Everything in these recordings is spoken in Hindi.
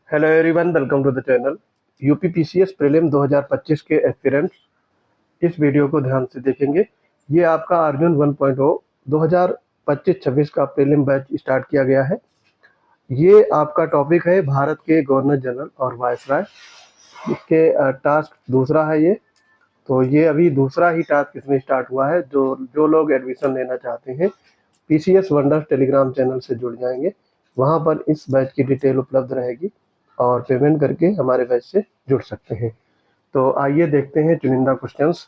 Hello everyone, welcome to the channel. UPPCS prelim 2025 के एस्पिरेंट्स इस वीडियो को ध्यान से देखेंगे। ये आपका अर्जुन 1.0 2025-26 का प्रीलिम बैच स्टार्ट किया गया है। ये आपका टॉपिक है भारत के गवर्नर जनरल और वायसराय। इसके टास्क दूसरा है ये। तो ये अभी दूसरा ही टास्क इसमें स्टार्ट हुआ है। जो लोग एडमिशन लेना चाहते हैं पीसीएस वंडर्स टेलीग्राम चैनल से जुड़ जाएंगे। वहाँ पर इस बैच की डिटेल उपलब्ध रहेगी और पेमेंट करके हमारे बैच से जुड़ सकते हैं। तो आइए देखते हैं चुनिंदा क्वेश्चंस।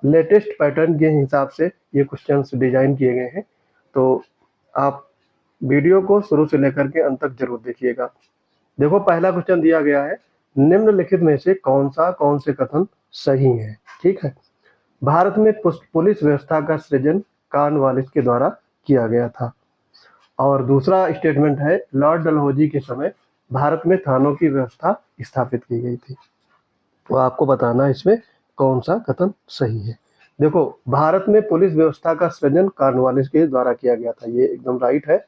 लेटेस्ट पैटर्न के हिसाब से ये क्वेश्चंस डिजाइन किए गए हैं, तो आप वीडियो को शुरू से लेकर के अंत तक जरूर देखिएगा। देखो, पहला क्वेश्चन दिया गया है, निम्नलिखित में से कौन से कथन सही है। ठीक है। भारत में पुलिस व्यवस्था का सृजन कॉर्नवालिस के द्वारा किया गया था। और दूसरा स्टेटमेंट है, लॉर्ड डलहौजी के समय भारत में थानों की व्यवस्था स्थापित की गई थी। तो आपको बताना है इसमें कौन सा कथन सही है। देखो, भारत में पुलिस व्यवस्था का सृजन कॉर्नवालिस के द्वारा किया गया था, ये एकदम राइट है।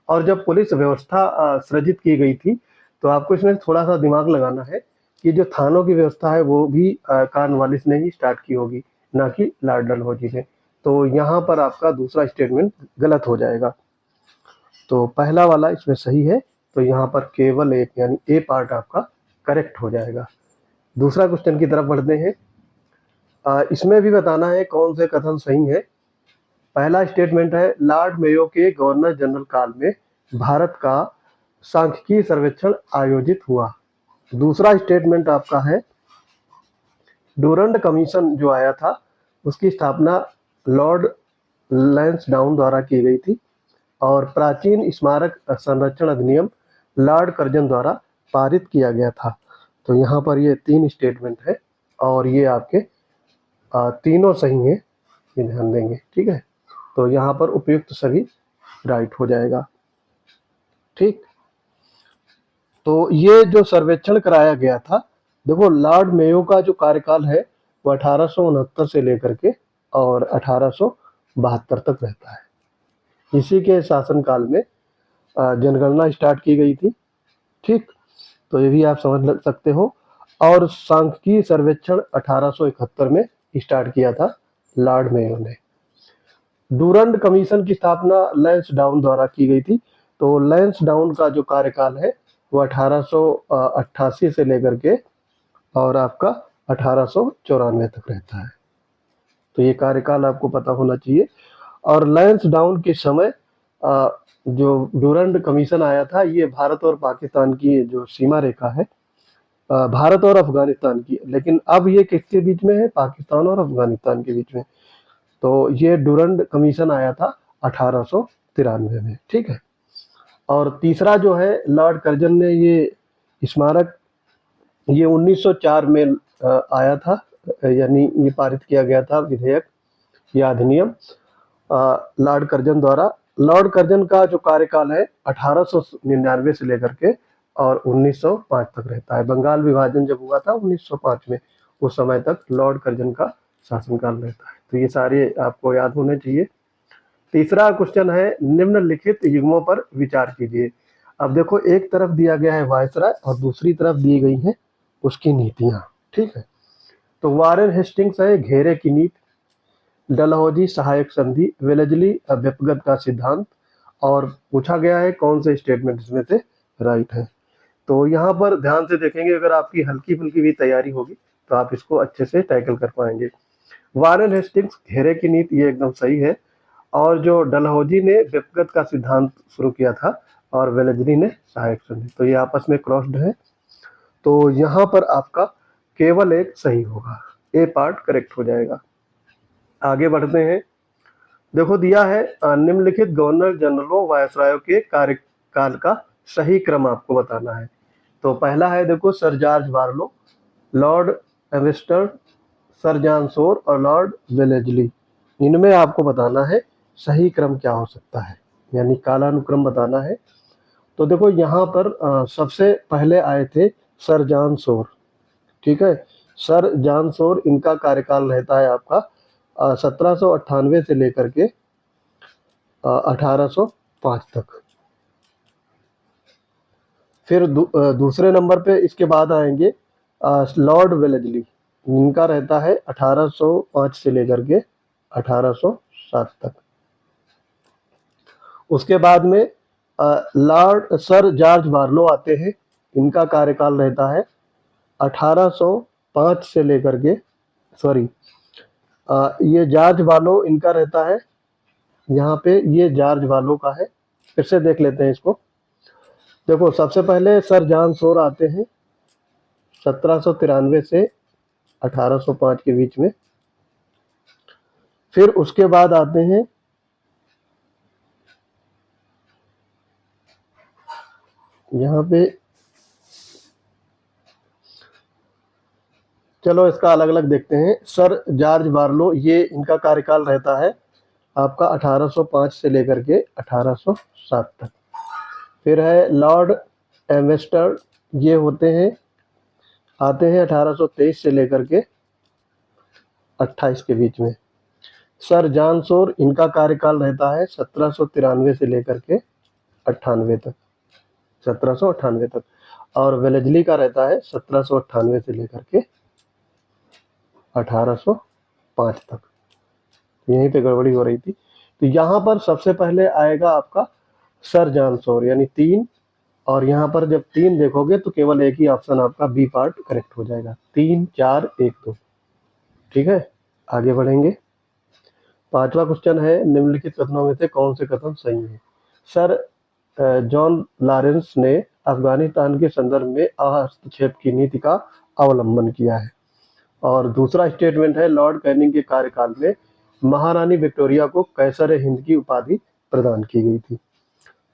और जब पुलिस व्यवस्था सृजित की गई थी, तो आपको इसमें थोड़ा सा दिमाग लगाना है कि जो थानों की व्यवस्था है वो भी कॉर्नवालिस ने ही स्टार्ट की होगी, ना कि लॉर्ड डलहौजी ने। तो यहाँ पर आपका दूसरा स्टेटमेंट गलत हो जाएगा। तो पहला वाला इसमें सही है, तो यहाँ पर केवल एक यानी ए पार्ट आपका करेक्ट हो जाएगा। दूसरा क्वेश्चन की तरफ बढ़ते हैं। इसमें भी बताना है कौन से कथन सही है। पहला स्टेटमेंट है, लॉर्ड मेयो के गवर्नर जनरल काल में भारत का सांख्यिकीय सर्वेक्षण आयोजित हुआ। दूसरा स्टेटमेंट आपका है, डूरंड कमीशन जो आया था उसकी स्थापना लॉर्ड लैंसडाउन द्वारा की गई थी। और प्राचीन स्मारक संरक्षण अधिनियम लॉर्ड कर्जन द्वारा पारित किया गया था। तो यहाँ पर ये तीन स्टेटमेंट है और ये आपके तीनों सही हैं, ये ध्यान देंगे। ठीक है। तो यहाँ पर उपयुक्त सभी राइट हो जाएगा। ठीक। तो ये जो सर्वेक्षण कराया गया था, देखो लॉर्ड मेयो का जो कार्यकाल है वो 1869 से लेकर के और 1872 तक रहता है। इसी के शासनकाल में जनगणना स्टार्ट की गई थी। ठीक। तो ये भी आप समझ सकते हो। और सांख्यिकीय सर्वेक्षण 1871 में स्टार्ट किया था लॉर्ड मेयो ने। डूरंड कमीशन की स्थापना लैंसडाउन द्वारा की गई थी। तो लैंसडाउन का जो कार्यकाल है वो 1888 से लेकर के और आपका 1894 तक रहता है। तो ये कार्यकाल आपको पता होना चाहिए। और लैंसडाउन के समय जो डूरंड कमीशन आया था, ये भारत और पाकिस्तान की जो सीमा रेखा है, भारत और अफगानिस्तान की, लेकिन अब ये किसके बीच में है, पाकिस्तान और अफगानिस्तान के बीच में। तो ये डूरंड कमीशन आया था 1893 में। ठीक है। और तीसरा जो है, लॉर्ड कर्जन ने ये स्मारक ये 1904 में आया था, यानी ये पारित किया गया था विधेयक या अधिनियम लॉर्ड कर्जन द्वारा। लॉर्ड कर्जन का जो कार्यकाल है 1899 से लेकर के और 1905 तक रहता है। बंगाल विभाजन जब हुआ था 1905 में, उस समय तक लॉर्ड कर्जन का शासनकाल रहता है। तो ये सारे आपको याद होने चाहिए। तीसरा क्वेश्चन है, निम्नलिखित युग्मों पर विचार कीजिए। अब देखो, एक तरफ दिया गया है वायसराय और दूसरी तरफ दी गई है उसकी नीतियां। ठीक है। तो वारेन हेस्टिंग्स है घेरे की नीति, डलहौजी सहायक संधि, वेलेजली व्यक्तिगत का सिद्धांत। और पूछा गया है कौन से स्टेटमेंट इसमें से राइट है। तो यहाँ पर ध्यान से देखेंगे, अगर आपकी हल्की फुल्की भी तैयारी होगी तो आप इसको अच्छे से टैकल कर पाएंगे। वारेन हेस्टिंग्स घेरे की नीति, ये एकदम सही है। और जो डलहौजी ने व्यक्तिगत का सिद्धांत शुरू किया था और वेलेजली ने सहायक संधि, तो ये आपस में क्रॉस्ड है। तो यहाँ पर आपका केवल एक सही होगा, ए पार्ट करेक्ट हो जाएगा। आगे बढ़ते हैं। देखो, दिया है निम्नलिखित गवर्नर जनरलों वायसरायों के कार्यकाल का सही क्रम आपको बताना है। तो पहला है, देखो, sir George Barlow, Lord ambassador, sir John Shore और लॉर्ड वेलेजली। इनमें आपको बताना है सही क्रम क्या हो सकता है, यानी कालानुक्रम बताना है। तो देखो, यहाँ पर सबसे पहले आए थे सर जॉन शोर। ठीक है। सर जॉन शोर, इनका कार्यकाल रहता है आपका 1798 से लेकर के 1805 तक। फिर दूसरे नंबर पे इसके बाद आएंगे लॉर्ड वेलेस्ली। इनका रहता है 1805 से लेकर के 1807 तक। उसके बाद में लॉर्ड सर जॉर्ज बार्लो आते हैं। इनका कार्यकाल रहता है 1805 से लेकर के सॉरी ये जॉर्ज बार्लो इनका रहता है, यहाँ पे ये जॉर्ज बार्लो का है। फिर से देख लेते हैं इसको। देखो सबसे पहले सर जॉन सोर आते हैं 1793 से 1805 के बीच में। फिर उसके बाद आते हैं यहाँ पे, चलो इसका अलग अलग देखते हैं। सर जॉर्ज बार्लो, ये इनका कार्यकाल रहता है आपका 1805 से लेकर के 1807 तक। फिर है लॉर्ड एम्बेसडर, ये आते हैं 1823 से लेकर के 28 के बीच में। सर जॉन सोर, इनका कार्यकाल रहता है 1793 से लेकर के 98 तक, 1798 तक। और वेलेस्ली का रहता है 1798 से लेकर के 1805 तक। यहीं पे गड़बड़ी हो रही थी। तो यहाँ पर सबसे पहले आएगा आपका सर जॉन सोर यानी 3, और यहाँ पर जब 3 देखोगे तो केवल एक ही ऑप्शन आपका बी पार्ट करेक्ट हो जाएगा। 3, 4, 1, 2। ठीक है, आगे बढ़ेंगे। 5वां क्वेश्चन है, निम्नलिखित कथनों में से कौन से कथन सही है? सर जॉन लॉरेंस ने अफगानिस्तान के संदर्भ में हस्तक्षेप की नीति का अवलंबन किया है। और दूसरा स्टेटमेंट है, लॉर्ड कैनिंग के कार्यकाल में महारानी विक्टोरिया को कैसर हिंद की उपाधि प्रदान की गई थी।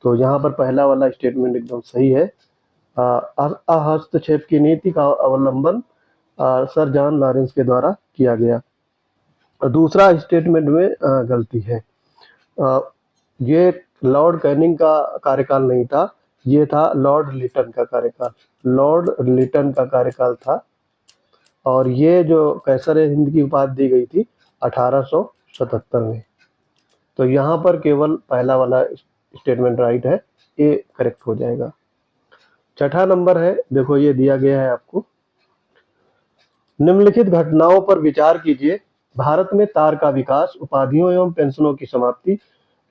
तो यहाँ पर पहला वाला स्टेटमेंट एकदम सही है। हस्तक्षेप की नीति का अवलंबन सर जॉन लॉरेंस के द्वारा किया गया। दूसरा स्टेटमेंट में गलती है। ये लॉर्ड कैनिंग का कार्यकाल नहीं था, ये था लॉर्ड लिटन का कार्यकाल। लॉर्ड लिटन का कार्यकाल था, और ये जो कैसर हिंद की उपाधि दी गई थी 1877 में। तो यहाँ पर केवल पहला वाला स्टेटमेंट राइट है, ये करेक्ट हो जाएगा। छठा नंबर है, देखो ये दिया गया है आपको, निम्नलिखित घटनाओं पर विचार कीजिए। भारत में तार का विकास, उपाधियों एवं पेंशनों की समाप्ति,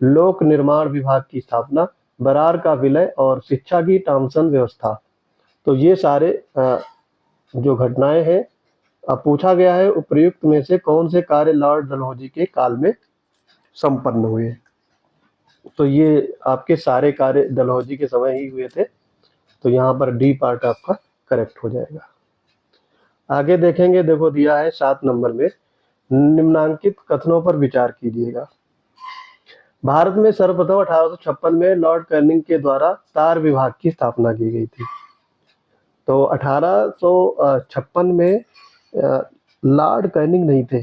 लोक निर्माण विभाग की स्थापना, बरार का विलय और शिक्षा की टॉमसन व्यवस्था। तो ये सारे जो घटनाएं हैं, अब पूछा गया है उपर्युक्त में से कौन से कार्य लॉर्ड डलहौजी के काल में संपन्न हुए। तो ये आपके सारे कार्य डलहौजी के समय ही हुए थे। तो यहाँ पर डी पार्ट आपका करेक्ट हो जाएगा। आगे देखेंगे, देखो दिया है 7 नंबर में, निम्नांकित कथनों पर विचार कीजिएगा। भारत में सर्वप्रथम 1856 में लॉर्ड कैनिंग के द्वारा तार विभाग की स्थापना की गई थी। तो 1856 में लॉर्ड कैनिंग नहीं थे।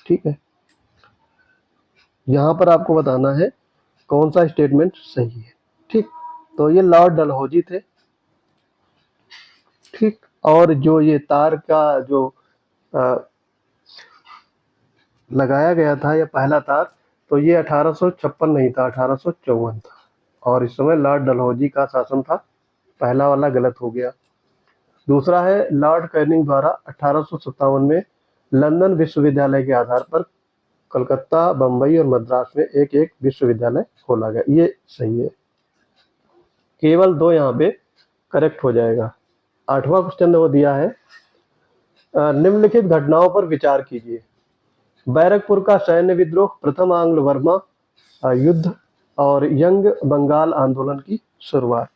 ठीक है, यहाँ पर आपको बताना है कौन सा स्टेटमेंट सही है। ठीक, तो ये लॉर्ड डलहौजी थे। ठीक, और जो ये तार का जो लगाया गया था, ये पहला तार, तो ये 1856 नहीं था, 1854 था। और इस समय लॉर्ड डलहौजी का शासन था। पहला वाला गलत हो गया। दूसरा है, लॉर्ड कैनिंग द्वारा 1857 में लंदन विश्वविद्यालय के आधार पर कलकत्ता, बम्बई और मद्रास में एक एक विश्वविद्यालय खोला गया। ये सही है, केवल 2 यहाँ पे करेक्ट हो जाएगा। 8वां क्वेश्चन वो दिया है, निम्नलिखित घटनाओं पर विचार कीजिए। बैरकपुर का सैन्य विद्रोह, प्रथम आंग्ल बर्मा युद्ध और यंग बंगाल आंदोलन की शुरुआत।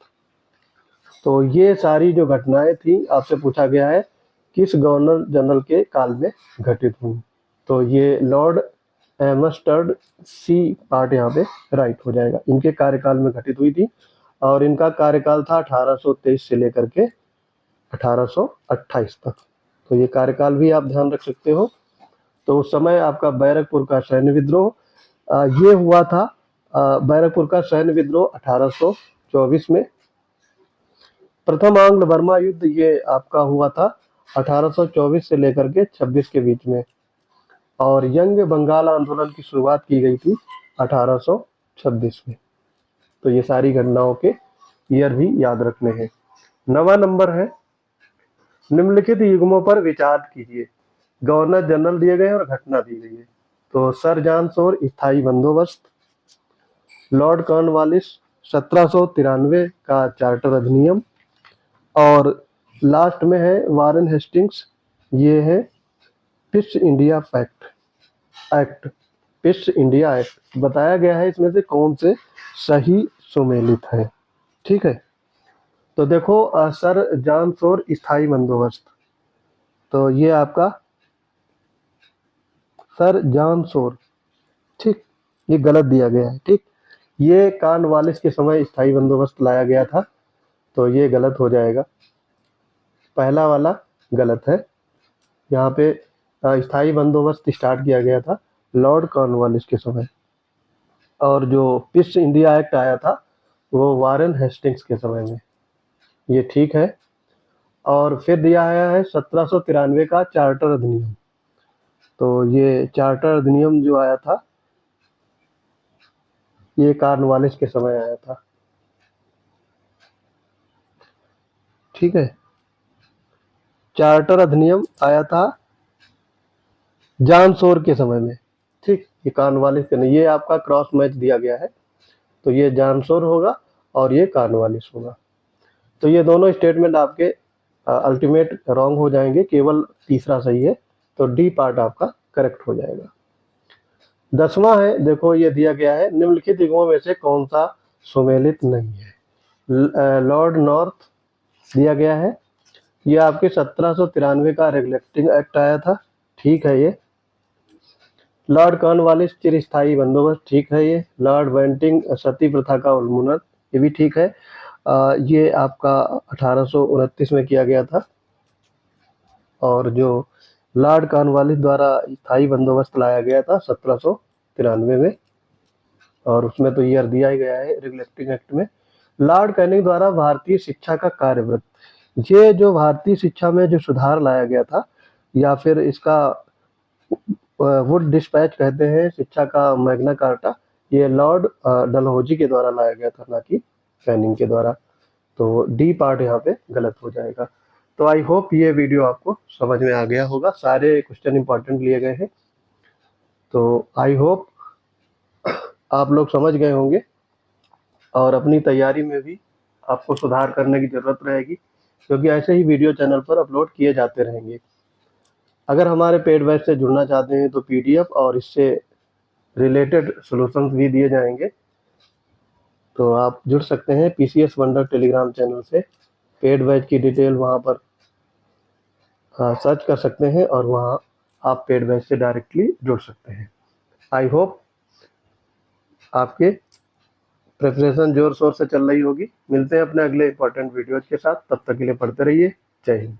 तो ये सारी जो घटनाएं थी, आपसे पूछा गया है किस गवर्नर जनरल के काल में घटित हुई। तो ये लॉर्ड एम्बेसडर, सी पार्ट यहाँ पे राइट हो जाएगा। इनके कार्यकाल में घटित हुई थी, और इनका कार्यकाल था 1823 से लेकर के 1828 तक। तो ये कार्यकाल भी आप ध्यान रख सकते हो। तो उस समय आपका बैरकपुर का सैन्य विद्रोह ये हुआ था। बैरकपुर का सैन्य विद्रोह 1824 में। प्रथम आंग्ल बर्मा युद्ध ये आपका हुआ था 1824 से लेकर के 26 के बीच में। और यंग बंगाल आंदोलन की शुरुआत की गई थी 1826 में। तो ये सारी घटनाओं के ईयर भी याद रखने हैं। 9वां नंबर है, निम्नलिखित युग्मों पर विचार कीजिए। गवर्नर जनरल दिए गए और घटना दी गई है। तो सर जॉन शोर स्थायी बंदोबस्त, लॉर्ड कॉर्नवालिस 1793 का चार्टर अधिनियम, और लास्ट में है वारेन हेस्टिंग्स, ये है east India act. East India act बताया गया है इसमें से कौन से सही सुमेलित है। ठीक है, तो देखो सर जॉन शोर स्थायी बंदोबस्त, तो ये आपका सर जॉन शोर, ठीक, ये गलत दिया गया है। ठीक, ये कॉर्नवालिस के समय स्थायी बंदोबस्त लाया गया था, तो ये गलत हो जाएगा, पहला वाला गलत है। यहाँ पे स्थायी बंदोबस्त स्टार्ट किया गया था लॉर्ड कॉर्नवालिस के समय, और जो ईस्ट इंडिया एक्ट आया था वो वारेन हेस्टिंग्स के समय में। ये ठीक है। और फिर दिया गया है 1793 का चार्टर अधिनियम, तो ये चार्टर अधिनियम जो आया था ये कॉर्नवालिस के समय आया था। ठीक है, चार्टर अधिनियम आया था जॉन शोर के समय में। ठीक, ये कॉर्नवालिस के नहीं, ये आपका क्रॉस मैच दिया गया है, तो ये जॉन शोर होगा और ये कॉर्नवालिस होगा। तो ये दोनों स्टेटमेंट आपके अल्टीमेट रॉन्ग हो जाएंगे, केवल तीसरा सही है, तो डी पार्ट आपका करेक्ट हो जाएगा। 10वां है, देखो ये दिया गया है, निम्नलिखित युग्मों में से कौन सा सुमेलित नहीं है। लॉर्ड नॉर्थ दिया गया है, ये आपके 1793 का रेगुलेटिंग एक्ट आया था, ठीक है ये। लॉर्ड कॉर्नवालिस चिरस्थायी बंदोबस्त, ठीक है ये। लॉर्ड बेंटिंग सती प्रथा का उन्मूलन, ये भी ठीक है। ये आपका 1829 में किया गया था। और जो लॉर्ड कॉर्नवालिस द्वारा स्थायी बंदोबस्त लाया गया था 1793 में, और उसमें तो ईयर दिया ही गया है रेगुलेटिंग एक्ट में। लॉर्ड कैनिंग द्वारा भारतीय शिक्षा का कार्यव्रत, ये जो भारतीय शिक्षा में जो सुधार लाया गया था, या फिर इसका वुड डिस्पैच कहते हैं, शिक्षा का मैग्ना कार्टा, ये लॉर्ड डलहौजी के द्वारा लाया गया था, ना कि कैनिंग के द्वारा। तो डी पार्ट यहाँ पे गलत हो जाएगा। तो आई होप ये वीडियो आपको समझ में आ गया होगा, सारे क्वेश्चन इंपॉर्टेंट लिए गए हैं, तो आई होप आप लोग समझ गए होंगे, और अपनी तैयारी में भी आपको सुधार करने की ज़रूरत रहेगी, क्योंकि ऐसे ही वीडियो चैनल पर अपलोड किए जाते रहेंगे। अगर हमारे पेड बैच से जुड़ना चाहते हैं तो पीडीएफ और इससे रिलेटेड सॉल्यूशंस भी दिए जाएंगे, तो आप जुड़ सकते हैं पीसीएस वंडर टेलीग्राम चैनल से। पेड बैच की डिटेल वहाँ पर सर्च कर सकते हैं, और वहाँ आप पेड बैच से डायरेक्टली जुड़ सकते हैं। आई होप आपके प्रिपरेशन जोर शोर से चल रही होगी। मिलते हैं अपने अगले इंपॉर्टेंट वीडियोज के साथ, तब तक के लिए पढ़ते रहिए। जय हिंद।